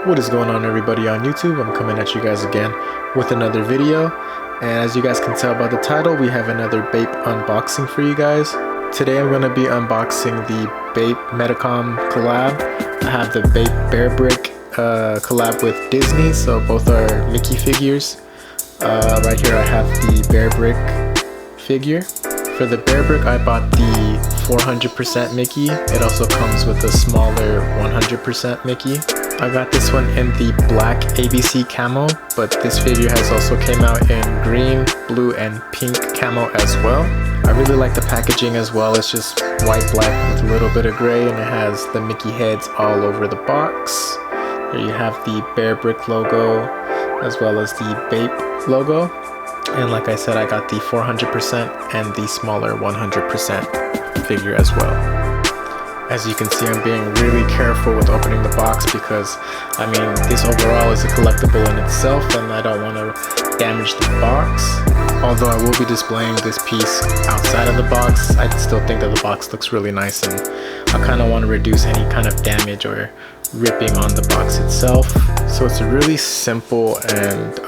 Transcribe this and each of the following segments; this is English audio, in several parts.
What is going on, everybody on YouTube? I'm coming at you guys again with another video, and as you guys can tell by the title, we have another Bape unboxing for you guys. Today I'm going to be unboxing the Bape Medicom collab. I have the Bape BearBrick collab with Disney, so both are Mickey figures. Right here I have the BearBrick figure. For the BearBrick, I bought the 400% Mickey. It also comes with a smaller 100% Mickey. I got this one in the Black ABC Camo, but this figure has also came out in green, blue, and pink camo as well. I really like the packaging as well. It's just white, black with a little bit of gray, and it has the Mickey heads all over the box. Here you have the BearBrick logo as well as the Bape logo. And like I said, I got the 400% and the smaller 100% figure as well. As you can see, I'm being really careful with opening the box because, I mean, this overall is a collectible in itself and I don't want to damage the box. Although I will be displaying this piece outside of the box, I still think that the box looks really nice, and I kind of want to reduce any kind of damage or ripping on the box itself. So it's a really simple and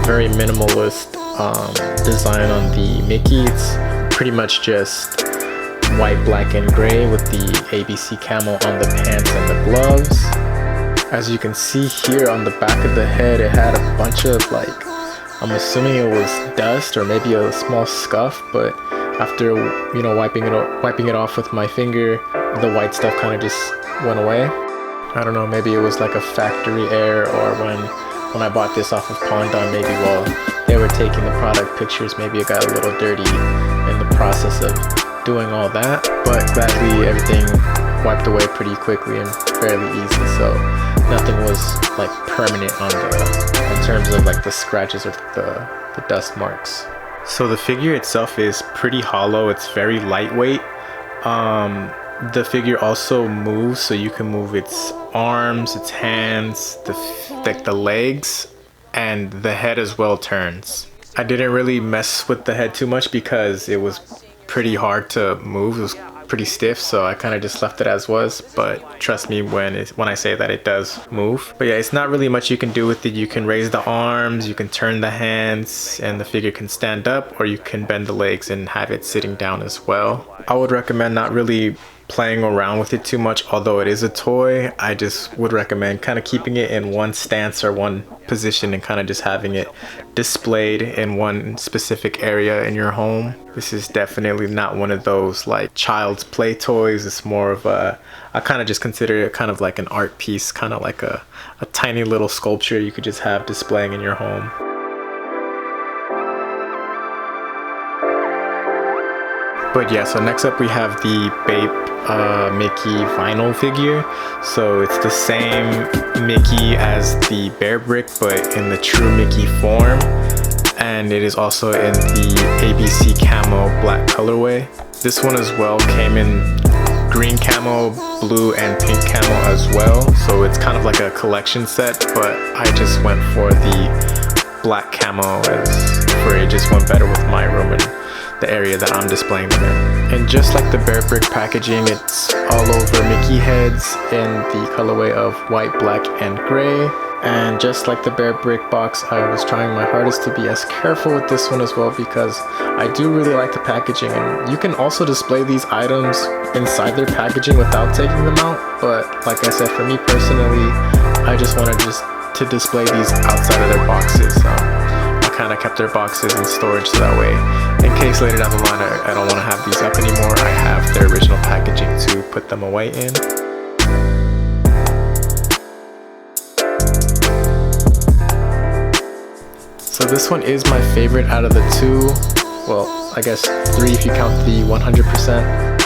very minimalist design on the Mickey. It's pretty much just white, black, and gray with the ABC camo on the pants and the gloves. As you can see here on the back of the head, it had a bunch of, like, I'm assuming it was dust or maybe a small scuff, but after, you know, wiping it off with my finger, the white stuff kind of just went away. I don't know, maybe it was like a factory error, or when I bought this off of Pondon, maybe while they were taking the product pictures, maybe it got a little dirty in the process of doing all that, but gladly everything wiped away pretty quickly and fairly easy, so nothing was like permanent on in terms of like the scratches or the dust marks. So the figure itself is pretty hollow. It's very lightweight. The figure also moves, so you can move its arms, its hands, the legs, and the head as well turns. I didn't really mess with the head too much because it was pretty hard to move. It was pretty stiff, so I kind of just left it as was, but trust me when I say that it does move. But yeah, it's not really much you can do with it. You can raise the arms, you can turn the hands, and the figure can stand up, or you can bend the legs and have it sitting down as well. I would recommend not really playing around with it too much. Although it is a toy, I just would recommend kind of keeping it in one stance or one position and kind of just having it displayed in one specific area in your home. This is definitely not one of those like child's play toys. It's more of I kind of just consider it kind of like an art piece, kind of like a tiny little sculpture you could just have displaying in your home. But yeah, so next up we have the Bape Mickey vinyl figure. So it's the same Mickey as the BearBrick, but in the true Mickey form. And it is also in the ABC Camo black colorway. This one as well came in green camo, blue, and pink camo as well. So it's kind of like a collection set, but I just went for the black camo as for it just went better with my room and the area that I'm displaying them in. And just like the BearBrick packaging, it's all over Mickey heads in the colorway of white, black, and gray. And just like the BearBrick box, I was trying my hardest to be as careful with this one as well, because I do really like the packaging, and you can also display these items inside their packaging without taking them out. But like I said, for me personally, I just wanted to display these outside of their boxes. Kind of kept their boxes in storage, so that way in case later down the line I don't want to have these up anymore, I have their original packaging to put them away in. So this one is my favorite out of the two. Well, I guess three if you count the 100%.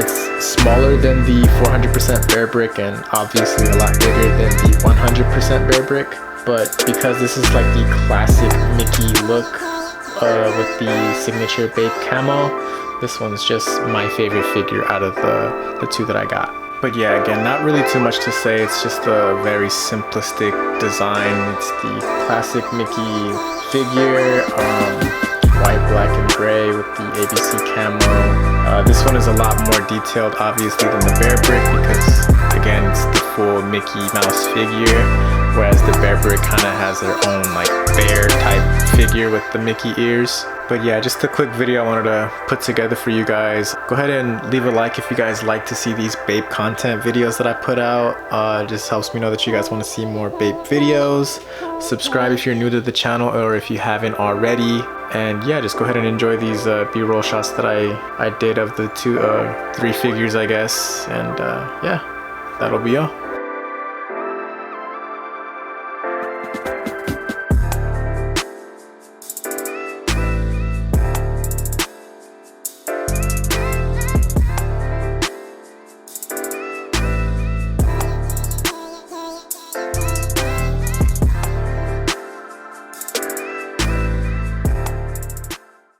It's smaller than the 400% BearBrick and obviously a lot bigger than the 100% BearBrick. But because this is like the classic Mickey look with the signature Bape camo, this one's just my favorite figure out of the two that I got. But yeah, again, not really too much to say. It's just a very simplistic design. It's the classic Mickey figure, white, black, and gray with the ABC camo. This one is a lot more detailed, obviously, than the BearBrick because, again, it's the full Mickey Mouse figure, whereas the BearBrick kind of has their own like bear type figure with the Mickey ears. But yeah, just a quick video I wanted to put together for you guys. Go ahead and leave a like if you guys like to see these Bape content videos that I put out. It just helps me know that you guys want to see more Bape videos. Subscribe if you're new to the channel or if you haven't already. And yeah, just go ahead and enjoy these B-roll shots that I did of the three figures, I guess. And yeah, that'll be all.